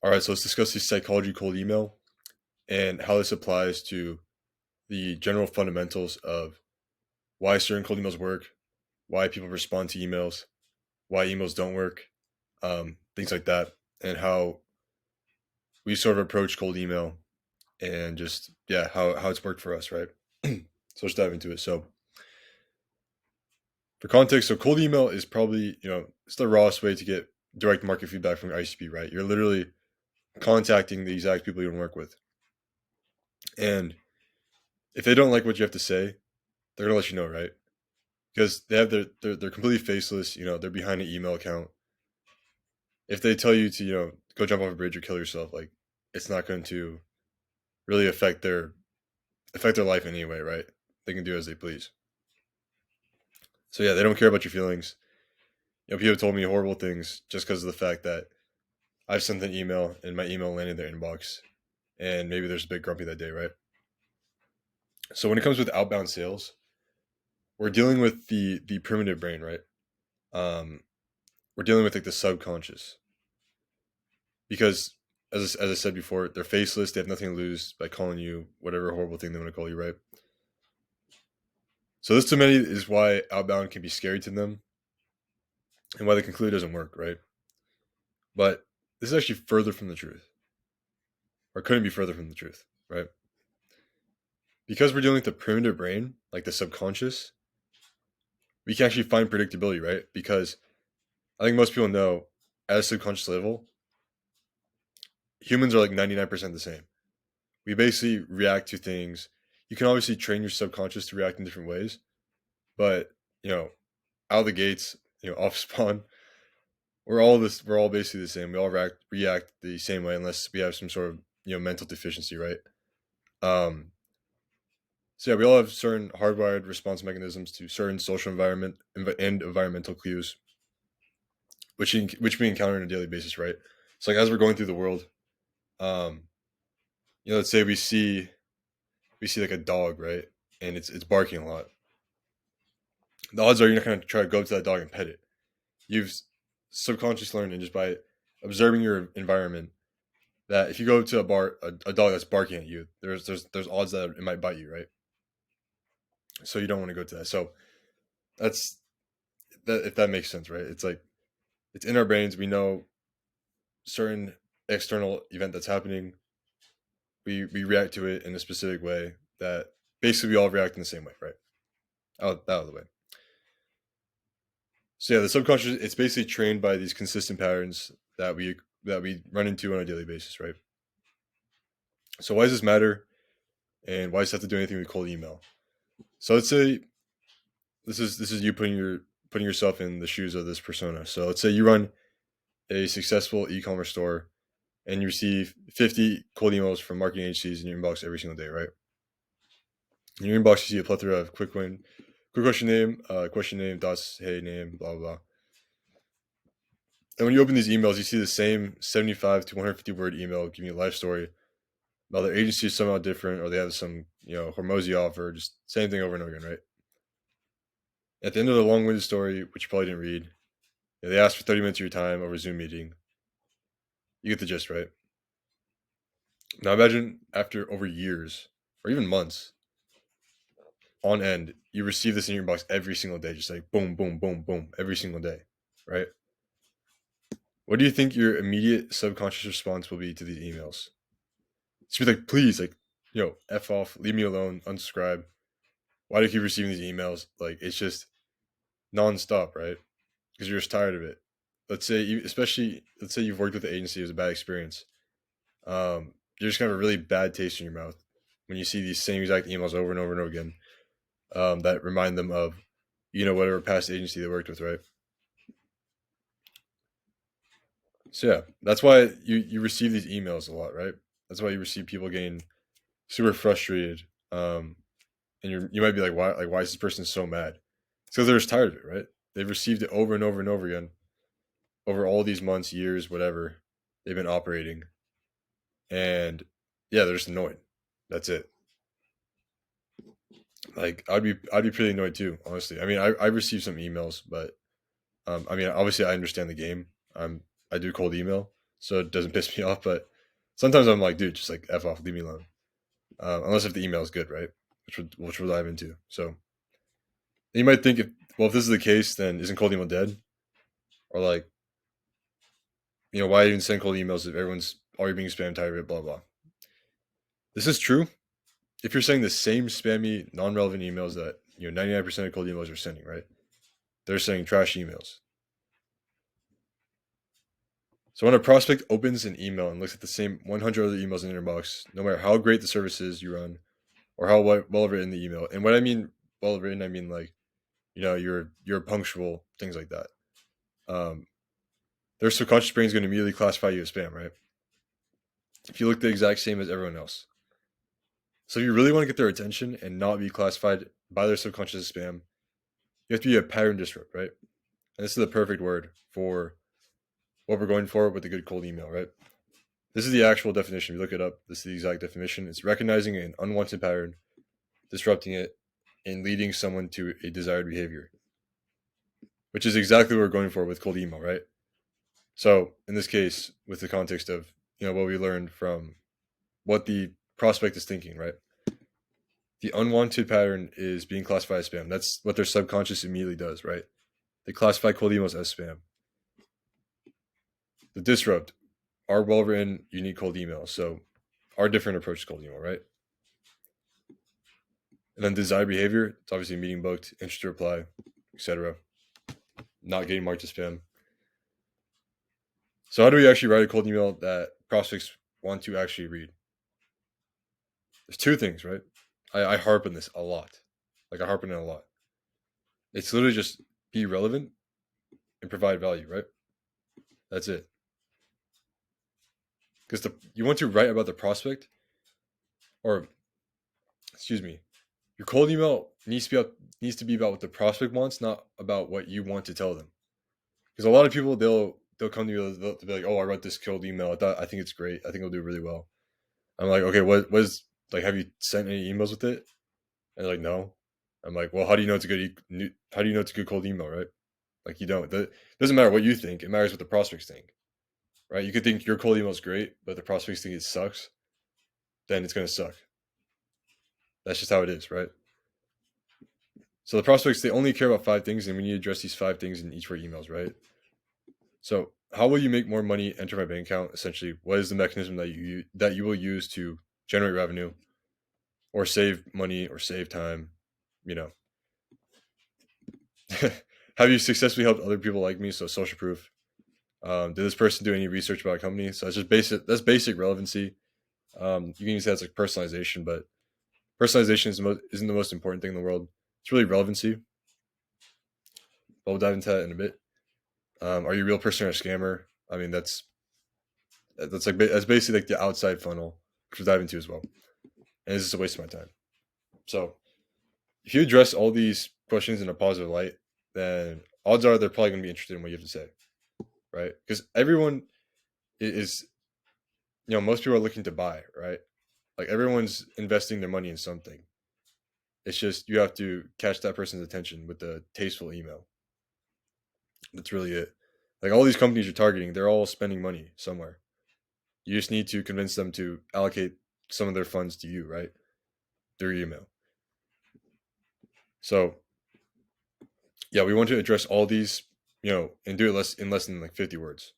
All right, so let's discuss the psychology of cold email and how this applies to the general fundamentals of why certain cold emails work, why people respond to emails, why emails don't work, things like that, and how we sort of approach cold email and just yeah, how it's worked for us, right? So let's dive into it. So for context, so cold email is probably it's the rawest way to get direct market feedback from your ICP, right? You're literally contacting the exact people you want to work with, and if they don't like what you have to say, they're gonna let you know, right? Because they have they're completely faceless. They're behind an email account. If they tell you to go jump off a bridge or kill yourself, like it's not going to really affect their life anyway, right? They can do as they please. So yeah, they don't care about your feelings. People told me horrible things just because of the fact that I've sent an email and my email landed in their inbox, and maybe there's a big grumpy that day, right? So when it comes with outbound sales, we're dealing with the primitive brain, right? Um, we're dealing with like the subconscious because as I said before, they're faceless. They have nothing to lose by calling you whatever horrible thing they want to call you, right? So this to many is why outbound can be scary to them and why they conclude it doesn't work, right? But this is actually further from the truth, or couldn't be further from the truth, right? Because we're dealing with the primitive brain, like the subconscious, we can actually find predictability, right? Because I think most people know at a subconscious level, humans are like 99% the same. We basically react to things. You can obviously train your subconscious to react in different ways, but you know, out of the gates, off spawn, we're all basically the same. We all react the same way unless we have some sort of mental deficiency, right? Um, so yeah, we all have certain hardwired response mechanisms to certain social environment and environmental cues, which we encounter on a daily basis, right? So like as we're going through the world, um, let's say we see like a dog, right, and it's barking a lot. The odds are you're not going to try to go up to that dog and pet it. You've subconsciously learned, and just by observing your environment, that if you go to a dog that's barking at you, there's odds that it might bite you, right? So you don't want to go to that. So that's that, if that makes sense, right? It's like it's in our brains. We know certain external event that's happening. We react to it in a specific way that basically we all react in the same way, right? Out of the way. So yeah, the subconscious it's basically trained by these consistent patterns that we run into on a daily basis, right? So why does this matter, and why does it have to do anything with cold email? So let's say this is you putting yourself in the shoes of this persona. So let's say you run a successful e-commerce store and you receive 50 cold emails from marketing agencies in your inbox every single day, right? In your inbox, you see a plethora of quick question name, dots, hey, name, blah, blah, blah. And when you open these emails, you see the same 75 to 150 word email giving you a life story about their agency is somehow different, or they have some, Hormozy offer, just same thing over and over again, right? At the end of the long winded story, which you probably didn't read, they ask for 30 minutes of your time over a Zoom meeting. You get the gist, right? Now imagine after over years or even months on end, you receive this in your inbox every single day, just like boom, boom, boom, boom, every single day, right? What do you think your immediate subconscious response will be to these emails? It's be like, please, like, F off, leave me alone, unsubscribe. Why do you keep receiving these emails? Like, it's just nonstop, right? Because you're just tired of it. Let's say you've worked with the agency, it was a bad experience. You're just gonna have a really bad taste in your mouth when you see these same exact emails over and over and over again. That remind them of, whatever past agency they worked with, right? So yeah, that's why you receive these emails a lot, right? That's why you receive people getting super frustrated, and you might be like, why is this person so mad? It's because they're just tired of it, right? They've received it over and over and over again over all these months, years, whatever they've been operating, and yeah, they're just annoyed. That's it. Like I'd be pretty annoyed too, honestly. I mean, I received some emails, but I mean, obviously I understand the game. I do cold email, so it doesn't piss me off. But sometimes I'm like, dude, just like F off, leave me alone. Unless if the email is good, right? Which we'll dive into. So you might think, if this is the case, then isn't cold email dead? Or like, why even send cold emails if everyone's already being spam tired of it? Blah blah. This is true if you're sending the same spammy, non-relevant emails that 99% of cold emails are sending, right? They're sending trash emails. So when a prospect opens an email and looks at the same 100 other emails in their inbox, no matter how great the service is you run or how well written the email, and what I mean well written, I mean like you're punctual, things like that. Their subconscious brain is going to immediately classify you as spam, right? If you look the exact same as everyone else. So if you really want to get their attention and not be classified by their subconscious as spam, you have to be a pattern disrupt, right? And this is the perfect word for what we're going for with a good cold email, right? This is the actual definition. If you look it up, this is the exact definition. It's recognizing an unwanted pattern, disrupting it, and leading someone to a desired behavior, which is exactly what we're going for with cold email, right? So in this case, with the context of what we learned from what the prospect is thinking, right? The unwanted pattern is being classified as spam. That's what their subconscious immediately does, right? They classify cold emails as spam. The disrupt, our well-written, unique cold email. So our different approach to cold email, right? And then desired behavior, it's obviously meeting booked, interested reply, etc. Not getting marked as spam. So how do we actually write a cold email that prospects want to actually read? There's two things, right? I harp on this a lot. Like I harp on it a lot. It's literally just be relevant and provide value, right? That's it. Because you want to write about the prospect, or excuse me, your cold email needs to be about what the prospect wants, not about what you want to tell them. Because a lot of people they'll come to you, they'll be like, "Oh, I wrote this cold email. I think it's great. I think it'll do really well." I'm like, "Okay, what is like? Have you sent any emails with it?" And they're like, "No." I'm like, "Well, how do you know it's a good? How do you know it's a good cold email, right? Like you don't. It doesn't matter what you think. It matters what the prospects think, right? You could think your cold email is great, but the prospects think it sucks. Then it's gonna suck. That's just how it is, right? So the prospects, they only care about 5 things, and we need to address these 5 things in each of our emails, right? So how will you make more money enter my bank account? Essentially, what is the mechanism that you will use to generate revenue or save money or save time? You know, have you successfully helped other people like me? So social proof. Did this person do any research about a company? So it's just basic. That's basic relevancy. You can use that as like personalization, but personalization isn't the most important thing in the world. It's really relevancy. But we'll dive into that in a bit. Are you a real person or a scammer? I mean, that's basically like the outside funnel, which we'll dive into as well. And it's just a waste of my time. So if you address all these questions in a positive light, then odds are they're probably going to be interested in what you have to say, right? Because everyone is, most people are looking to buy, right? Like everyone's investing their money in something. It's just you have to catch that person's attention with the tasteful email. That's really it. Like all these companies you're targeting, they're all spending money somewhere. You just need to convince them to allocate some of their funds to you, right? Through email. So yeah, we want to address all these, and do it in less than like 50 words.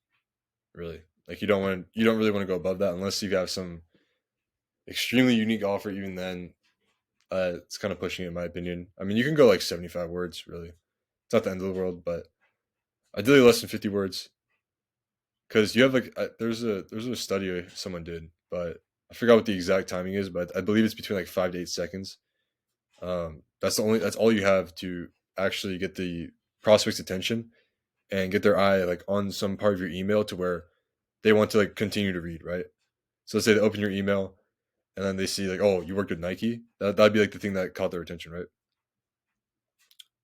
Really. Like you don't really want to go above that unless you have some extremely unique offer. Even then, it's kind of pushing it in my opinion. I mean, you can go like 75 words, really. It's not the end of the world, but ideally less than 50 words. Because you have like there's a study someone did, but I forgot what the exact timing is, but I believe it's between like 5 to 8 seconds. That's all you have to actually get the prospect's attention and get their eye like on some part of your email to where they want to like continue to read, right? So let's say they open your email and then they see like, oh, you worked with Nike. That'd be like the thing that caught their attention, right?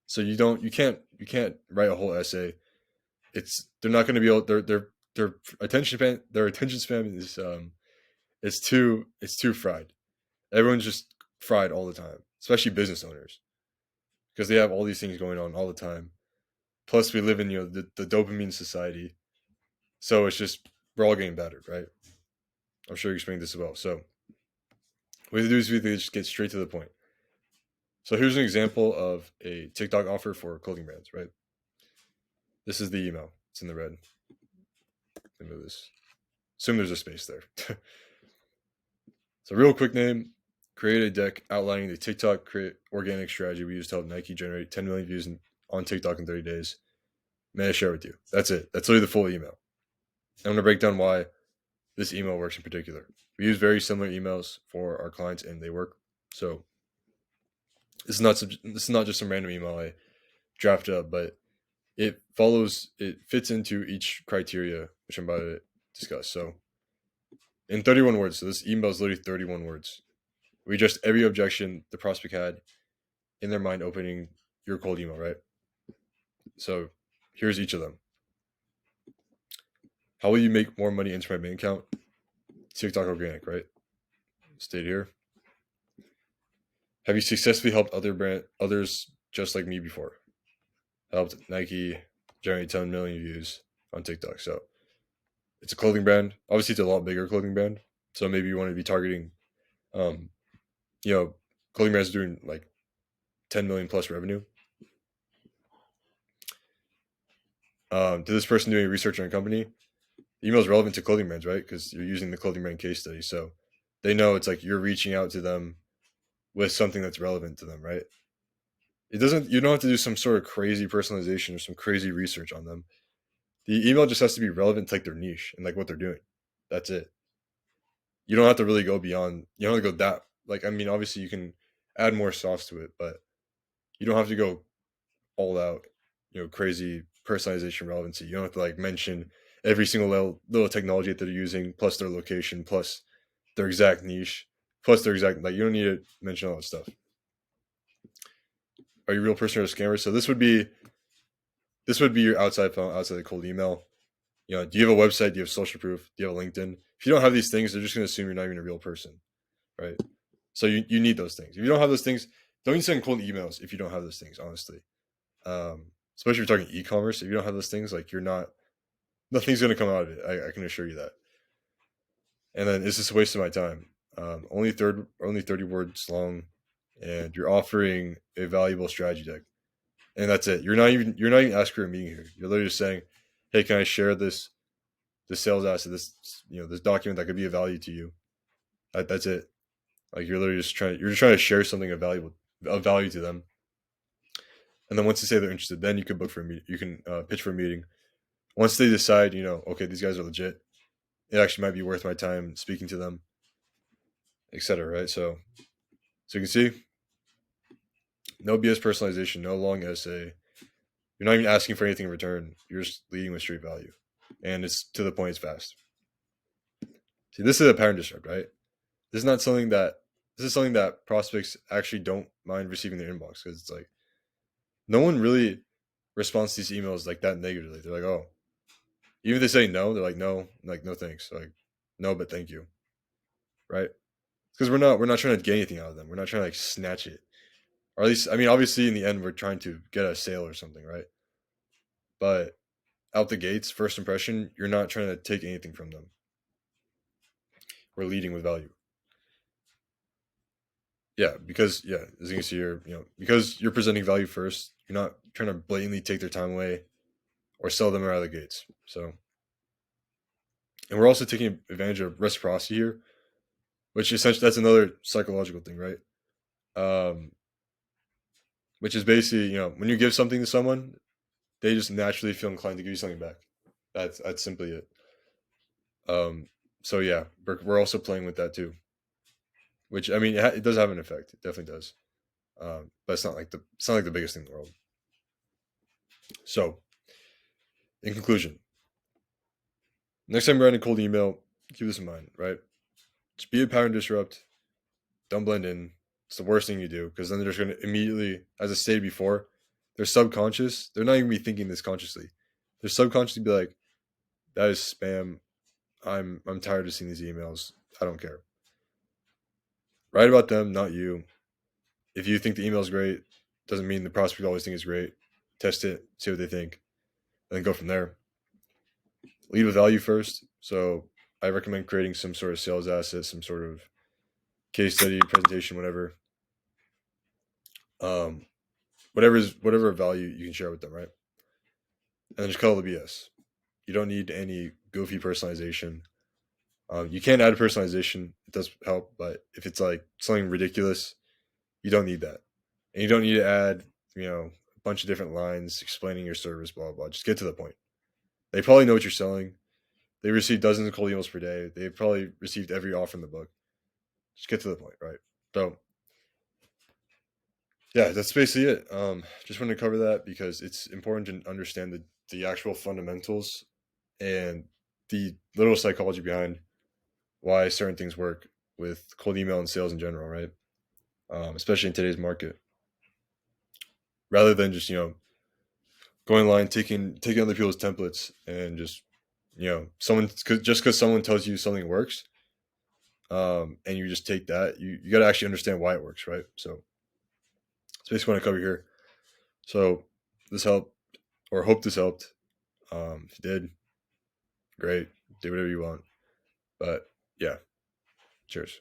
So you can't write a whole essay. They're not going to be able their attention span is it's too fried. Everyone's just fried all the time, especially business owners, because they have all these things going on all the time. Plus, we live in the dopamine society, so it's just we're all getting battered, right? I'm sure you explained this as well. So what we do is we just get straight to the point. So here's an example of a TikTok offer for clothing brands, right? This is the email. It's in the red. Let me move this. Assume there's a space there. So real quick name, create a deck outlining the TikTok create organic strategy we use to help Nike generate 10 million views on TikTok in 30 days. May I share with you? That's it. That's literally the full email. I'm going to break down why this email works in particular. We use very similar emails for our clients and they work. So this is not just some random email I drafted up, but it fits into each criteria, which I'm about to discuss. So in 31 words, so this email is literally 31 words. We addressed every objection the prospect had in their mind opening your cold email, right? So here's each of them. How will you make more money into my bank account? TikTok organic, right? Stayed here. Have you successfully helped others just like me before? Helped Nike generate 10 million views on TikTok. So it's a clothing brand. Obviously, it's a lot bigger clothing brand. So maybe you want to be targeting, um, clothing brands doing like 10 million plus revenue. To this person doing research on a company, the email is relevant to clothing brands, right? Because you're using the clothing brand case study. So they know it's like you're reaching out to them with something that's relevant to them, right? You don't have to do some sort of crazy personalization or some crazy research on them. The email just has to be relevant to like their niche and like what they're doing. That's it. You don't have to really go beyond, you don't have to go that, like, I mean, obviously you can add more sauce to it, but you don't have to go all out, crazy personalization relevancy. You don't have to like mention every single little technology that they're using, plus their location, plus their exact niche, plus their exact, like, you don't need to mention all that stuff. Are you a real person or a scammer? So this would be your outside phone, outside the cold email. Do you have a website? Do you have social proof? Do you have a LinkedIn? If you don't have these things, they're just going to assume you're not even a real person, right? So you need those things. If you don't have those things, don't even send cold emails if you don't have those things, honestly. Especially if you're talking e-commerce. If you don't have those things, like nothing's going to come out of it. I can assure you that. And then it's just a waste of my time. Only 30 words long, and you're offering a valuable strategy deck. And that's it. You're not even asking for a meeting here. You're literally just saying, "Hey, can I share this sales asset, this document that could be of value to you?" That's it. Like you're trying to share something of value to them. And then once they say they're interested, then you can book for a meeting. You can pitch for a meeting. Once they decide, okay, these guys are legit. It actually might be worth my time speaking to them, etc. Right? So you can see, no BS personalization, no long essay. You're not even asking for anything in return. You're just leading with straight value, and it's to the point. It's fast. See, this is a pattern disrupt, right? This is something that prospects actually don't mind receiving their inbox, because it's like no one really responds to these emails like that negatively. They're like, oh, even if they say no, they're like, no, like no thanks, like no, but thank you, right? Because we're not trying to get anything out of them. We're not trying to like snatch it, or at least, I mean, obviously in the end we're trying to get a sale or something, right? But out the gates, first impression, you're not trying to take anything from them. We're leading with value. Yeah, because as you can see here, because you're presenting value first, you're not trying to blatantly take their time away or sell them out of the gates. So, and we're also taking advantage of reciprocity here, which essentially that's another psychological thing, right? Which is basically, when you give something to someone, they just naturally feel inclined to give you something back. That's simply it. So yeah, we're also playing with that too, which, I mean, it does have an effect. It definitely does. But it's not like the biggest thing in the world. So, in conclusion, next time you're writing a cold email, keep this in mind, right? Just be a pattern disrupt. Don't blend in. It's the worst thing you do, because then they're just going to immediately, as I stated before, they're subconscious. They're not even be thinking this consciously. They're subconsciously be like, that is spam. I'm tired of seeing these emails. I don't care. Write about them, not you. If you think the email is great, doesn't mean the prospect always think it's great. Test it, see what they think, and then go from there. Lead with value first. So I recommend creating some sort of sales asset, some sort of case study, presentation, whatever. Um, whatever value you can share with them, right? And then just cut all the BS. You don't need any goofy personalization. You can add personalization; it does help, but if it's like something ridiculous, you don't need that, and you don't need to add, a bunch of different lines explaining your service, blah blah. Just get to the point. They probably know what you're selling. They receive dozens of cold emails per day. They've probably received every offer in the book. Just get to the point, right? So yeah, that's basically it. Just wanted to cover that because it's important to understand the actual fundamentals and the little psychology behind why certain things work with cold email and sales in general, right? Especially in today's market, rather than just going online taking other people's templates and just someone just because someone tells you something works, and you just take that, you got to actually understand why it works, right? So that's basically what I cover here. So this helped, or hope this helped. If you did, great. Do whatever you want. But yeah, cheers.